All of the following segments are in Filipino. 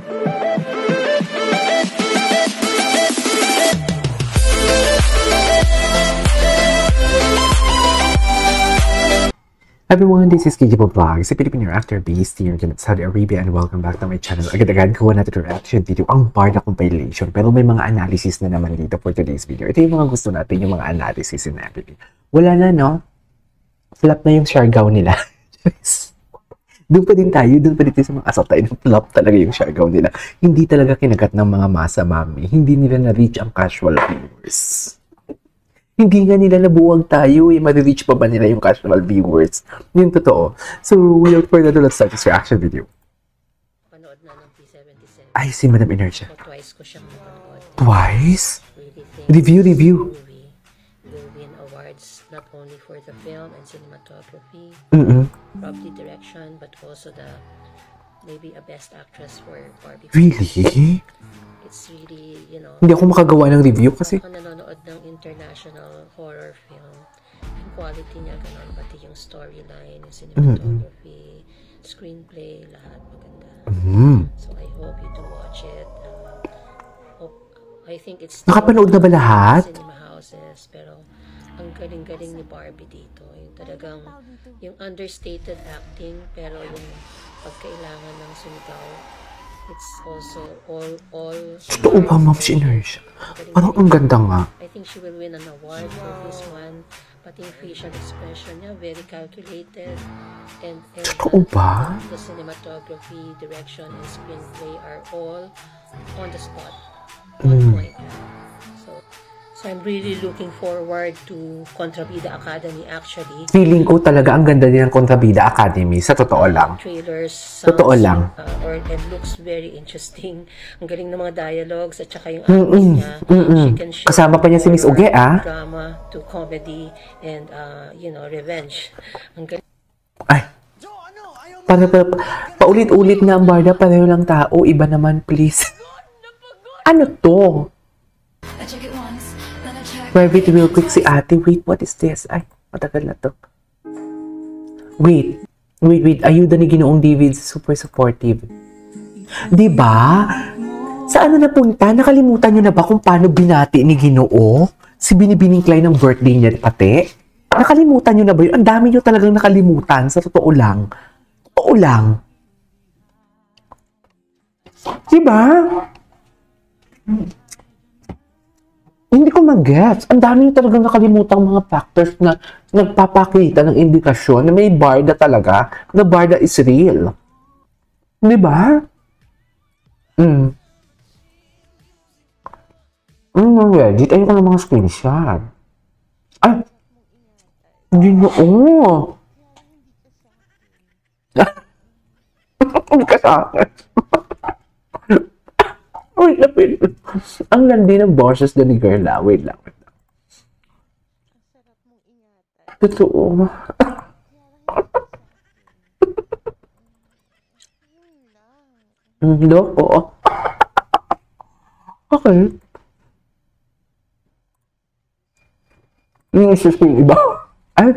Everyone, this is Kijibo Vlogs, a Filipino actor based here in Saudi Arabia, and welcome back to my channel. Agad-agad kuha natin reaction video, ang Barda compilation, pero may mga analysis na naman dito for today's video. Ito yung mga gusto natin, yung mga analysis in Emily. Wala na, no? Flop na yung Siargao nila. Doon pa din tayo, doon pa dito sa mga asal tayo, flop talaga yung Siargao nila. Hindi talaga kinagat ng mga masa, mami. Hindi nila na-reach ang casual viewers. Hindi nga nila nabuwag tayo, ma-reach pa ba nila yung casual viewers? Yun totoo. So, without further ado, let's start this reaction video. Panood na ng P77. Ay, si Madam Inertia. Twice ko siyang napanood. Twice? Really Review. movie will win awards not only for the film and cinematography, probably direction, but also maybe a best actress for Barbie. Really? It's really, you know, Hindi ako makagawa ng review kasi kung nanonood ng international horror film, yung quality niya ganun, pati yung storyline, yung cinematography, screenplay, lahat maganda. So I hope you do watch it. I think it's Nakapanood na ba lahat? Cinema houses, pero ang galing-galing ni Barbie dito. Yung talagang, yung understated acting, pero yung pagkailangan ng sumigaw, it's also all Totoo ba, Ma'am, si Inertia? Parang ang ganda nga. I think she will win an award for this one. Pati yung facial expression niya, very calculated. And Totoo ba? the cinematography, direction, and screenplay are all on the spot. On point. So I'm really looking forward to Contrabida Academy actually. Feeling ko talaga ang ganda din ng Contrabida Academy, sa totoo lang. Trailers, Totoo lang. And looks very interesting. Ang galing ng mga dialogues at saka yung acting niya. She can show Kasama pa niya si Miss Uge, drama to comedy and revenge. Ang galing. Ay. Paulit-ulit na ang Barda, pareho lang tao. Iba naman, please. Ano to? Private real quick si ate. Wait, what is this? Ay, matagal na to. Wait. Ayuda ni Ginoong David, super supportive. Diba? Saan na napunta? Nakalimutan nyo na ba kung paano binati ni Ginoo? Si Binibining Klein ng birthday niya pati? Nakalimutan nyo na ba yun? Ang dami nyo talagang nakalimutan. Sa totoo lang. Totoo lang. Diba? Hindi ko mag-gets. Ang dami nyo talagang nakalimutan mga factors na nagpapakita ng indikasyon na may Barda talaga, na Barda is real. Diba? Reddit. Ayun ko ng mga screenshot. Ay! Hindi na, Hindi ka sa akin. Wait. Ang landi ng boses na ni girl na. Wait lang. Totoo. Loko. Okay. Yung isis ko yung iba. Ay.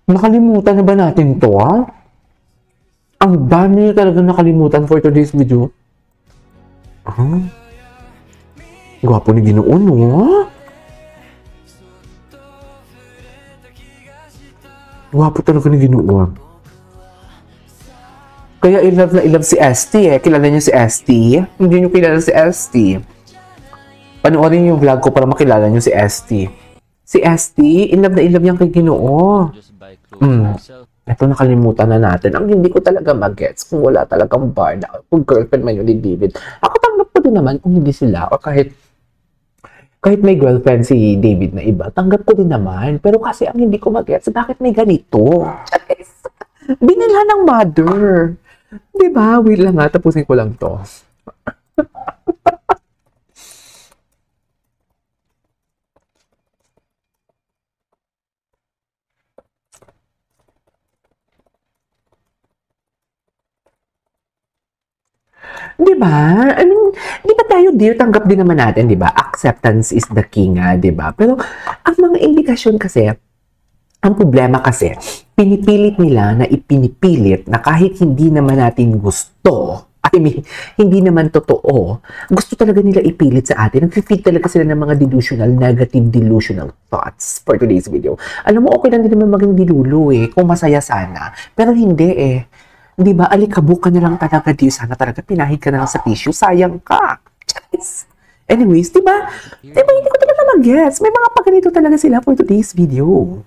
Nakalimutan na ba natin to, ha? Ang dami nyo talaga nakalimutan for today's video. Gwapo ni Ginoo, no? Gwapo talaga ni Ginoo. Kaya i-love si ST eh. Kilala niyo si ST? Hindi niyo kilala si ST. Panoorin yung vlog ko para makilala niyo si ST. Si ST, in-love niya kay Ginoo. Ito, nakalimutan na natin. Ang hindi ko talaga mag-gets kung wala talagang Barda, kung girlfriend man yun ni David. Ako tanggap ko din naman kung hindi sila, o kahit may girlfriend si David na iba, tanggap ko din naman. Pero kasi ang hindi ko mag-gets, bakit may ganito? Binilhan ng mother. Diba? Wait lang nga, tapusin ko lang to. Di ba? I mean, di ba tayo dear, tanggap din naman natin, di ba? Acceptance is the king, di ba? Pero ang mga indikasyon kasi, Ang problema kasi, pinipilit nila na ipinipilit na kahit hindi naman natin gusto, I mean, hindi naman totoo, gusto talaga nila ipilit sa atin. Nag-feed talaga sila ng mga delusional, negative delusional thoughts for today's video. Alam mo, okay lang din naman maging dilulu kung masaya sana. Pero hindi Di ba, alikabok ka na lang talaga, di sana talaga pinahid ka na lang sa tissue, sayang ka. Anyways, di ba, hindi ko talaga mag-guess. May mga pagganito talaga sila for today's video.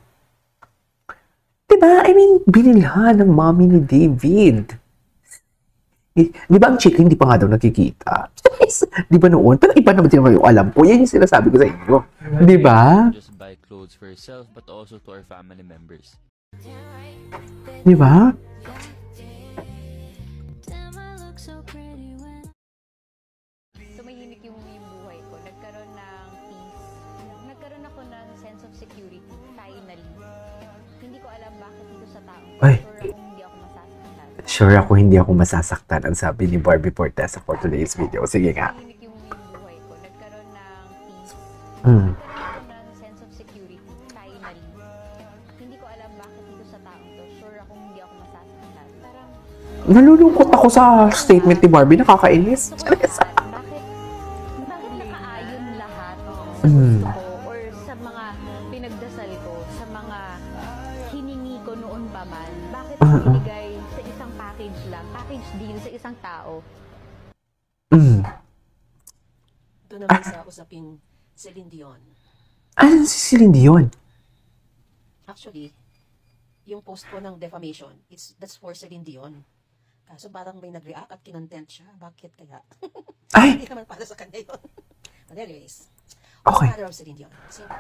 Diba? I mean, binilhan ng mommy ni David. Di ba ang chick hindi pa nga daw nakikita? Di ba noon? Pero iba naman din naman yung alam ko. Yan yung sinasabi ko sa inyo. Di ba? Just buy clothes for yourself but also to our family members. Di ba? Tumahimik yung buhay ko. Nagkaroon ng peace. Nagkaroon ako ng sense of security. Finally. Hindi ko alam bakit dito sa tao. Ay. Sure akong hindi ako masasaktan. Sure ako hindi ako masasaktan, ang sabi ni Barbie Fortesa for today's video. Sige nga. Tumahimik yung buhay ko. Nagkaroon ng peace. Mm. Nagkaroon ng sense of security. Finally. Hindi ko alam bakit dito sa taong to. Sure akong hindi ako masasaktan. Parang Nalulungkot ako sa statement ni Barbie. Nakakainis. bakit nakaayon lahat sa Mm. gusto ko or sa mga pinagdasal ko, sa mga hiningi ko noon pa man? Bakit binigay sa isang package lang, package deal sa isang tao? Mm. Ito naman sa usaping Celine Dion. Ano si Celine Dion? Actually, yung post ko ng defamation, that's for Celine Dion. Kaso parang may nag-react at kinontent siya. Bakit kaya? Ay! Hindi naman para sa kanya yun. But anyways, Okay. matter of Celine Dion.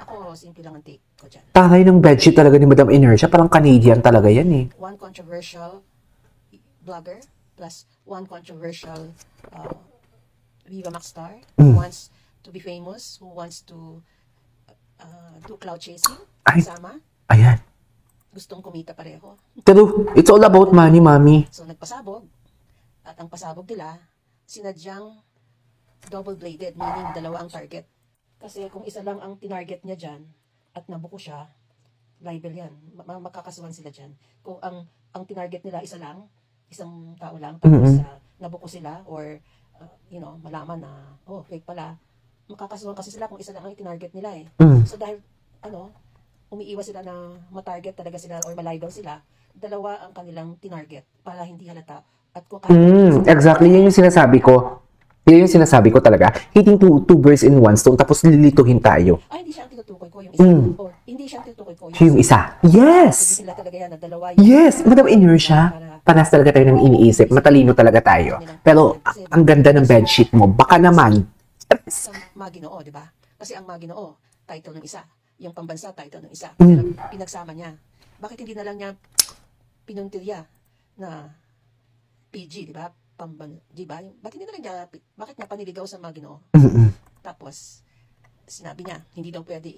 Ako, simple lang ang take ko dyan. Taray ng bedsheet talaga ni Madam Inertia. Parang Canadian talaga yan One controversial blogger plus one controversial Viva Max star who wants to be famous, who wants to do cloud chasing. Ay. Kasama, Ayan. gustong kumita pareho. Pero, it's all about money, mami. So, nagpasabog. At ang pasabog nila, sinadyang double-bladed, meaning dalawa ang target. Kasi kung isa lang ang tinarget niya dyan, at nabuko siya, libel yan. Makakasuhan sila dyan. Kung ang tinarget nila isa lang, isang tao lang, tapos nabuko sila, or, malaman na, fake pala, makakasuhan kasi sila kung isa lang ang tinarget nila So, dahil, umiiwas sila na matarget talaga sila or malibel sila, dalawa ang kanilang tinarget para hindi halata. At kung Exactly, yan yung sinasabi ko. Yan yung sinasabi ko talaga. Hitting two birds in one stone, tapos lilituhin tayo. hindi siya ang tinutukoy ko, yung isa. Or, hindi siya ang tinutukoy ko, Siya yung isa. Yes! Sila talaga yan, na dalawa Yes! Madam Inertia, panas talaga tayo ng iniisip. Matalino talaga tayo. Pero, ang ganda ng bedsheet mo. Baka naman. sa Maginoo, di ba? Kasi ang Maginoo, title ng isa. Yung pambansa, title ng isa. Pero pinagsama niya. Bakit hindi na lang niya pinuntilya na PG, di ba? Di ba? Bakit hindi na lang niya, bakit niya paniligaw sa Maginoo? Tapos, sinabi niya, hindi daw pwede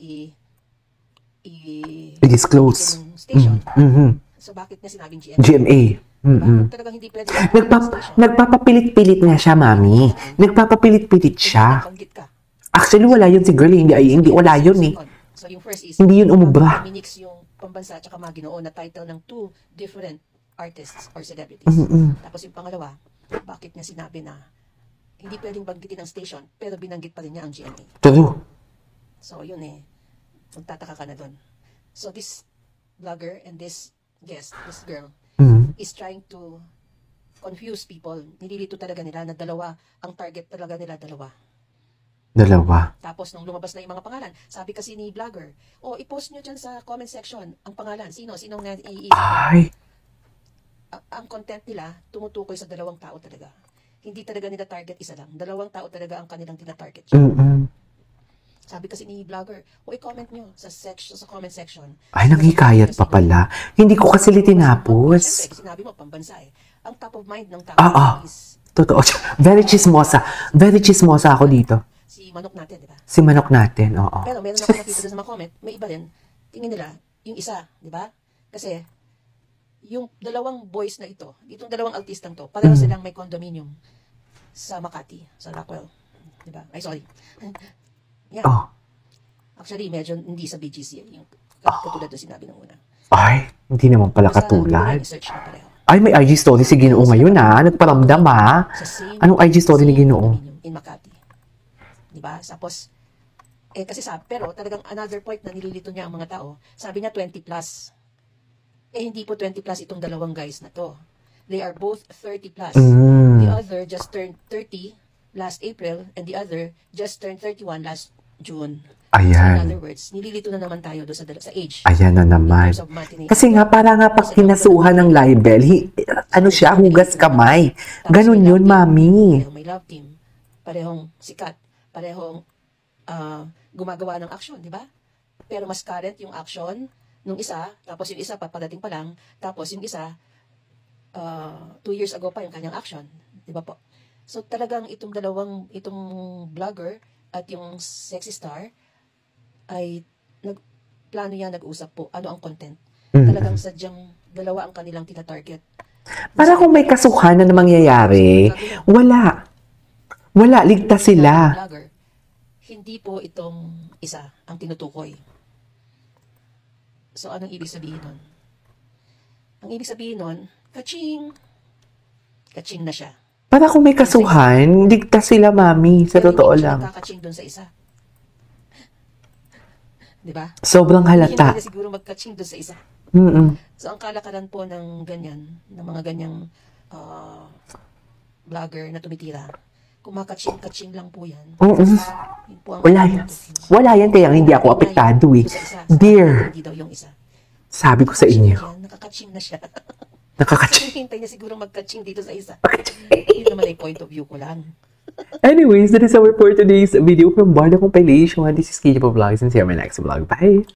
I-disclose. yung station. So, bakit niya sinabing GMA? GMA. Talagang hindi pwede. Nagpapapilit-pilit nga siya, mami. Nagpapapilit-pilit siya. Banggit ka. Actually, wala yun si girl. Hindi wala yun So, yung first is, Hindi yun umubra. minix yung pambansa at saka Maginoo na title ng two different artists or celebrities. Tapos yung pangalawa, bakit niya sinabi na hindi pwedeng banggitin ang station, pero binanggit pa rin niya ang GMA. True. So, yun magtataka ka na dun. So, this vlogger and this guest, this girl, is trying to confuse people. Nililito talaga nila na dalawa, ang target talaga nila dalawa. Tapos, nung lumabas na yung mga pangalan, sabi kasi ni vlogger, i-post nyo dyan sa comment section ang pangalan. Sinong naiisip? Ay. Ang content nila, tumutukoy sa dalawang tao talaga. Hindi talaga nila target isa lang. Dalawang tao talaga ang kanilang tina-target. Sabi kasi ni vlogger, i-comment nyo sa comment section. Ay, nanghikayat pa pala. Hindi ko kasi tinapos. Siyempre, sinabi mo, pambansa Ang top of mind ng tao is Totoo. Very chismosa. Very chismosa ako dito. si Manok natin, di ba? Si Manok natin, oo. Pero meron ako nakita doon sa mga comment, may iba rin. Tingin nila, yung isa, di ba? Kasi, yung dalawang boys na ito, itong dalawang artistang to, pareho silang may condominium sa Makati, sa Rockwell. Di ba? Ay, sorry. Yan. Actually, medyo hindi sa BGC. Yung katulad na sinabi ng una. Ay, hindi naman pala Basta katulad. i-search na pareho. Ay, may IG story si Ginoo ngayon nagparamdam Sa same, Anong IG story ni same Ginoo? condominium in Makati. Diba? Tapos, kasi pero talagang another point na nililito niya ang mga tao, sabi niya 20 plus. Hindi po 20 plus itong dalawang guys na to. They are both 30 plus. The other just turned 30 last April and the other just turned 31 last June. So in Ayan. other words, nililito na naman tayo doon sa age. Ayan na naman. In terms of matinee. Kasi nga, para nga pag kinasuhan ng libel, ano siya, hugas kamay. Ganun yun, mami. Parehong may love team. Parehong sikat. Parehong gumagawa ng action, di ba? Pero mas current yung action nung isa, tapos yung isa papadating pa lang, tapos yung isa 2 years ago pa yung kanyang action, di ba po? So talagang itong vlogger at yung sexy star ay plano yan, nag-usap po ano ang content. Talagang sadyang dalawa ang kanilang tina-target. Para kung may kasuhan na mangyayari, wala. Wala, ligtas sila. Vlogger, hindi po itong isa ang tinutukoy. So, anong ibig sabihin nun? Ang ibig sabihin nun, kaching! Kaching na siya. Para kung may kasuhan, ligtas sila, mami. Sa Pero totoo hindi siya lang. nakakaching dun sa isa. Diba? Sobrang Hindi halata. niya siguro magkaching dun sa isa. So, ang kalakaran po ng ganyan, ng mga ganyang vlogger na tumitira, kumakaching-kaching lang po yan. Yun po ang Wala yan. Wala yan, kaya hindi ako apektado eh. Dear, Hindi daw yung isa. sabi ko sa inyo, Yan, nakakaching na siya. nakakaching. Hintay niya siguro magkaching dito sa isa. Yun naman ay point of view ko lang. Anyways, that is our for today's video from Barda Compilation. This is Kija Vlogs and see you on my next vlog. Bye!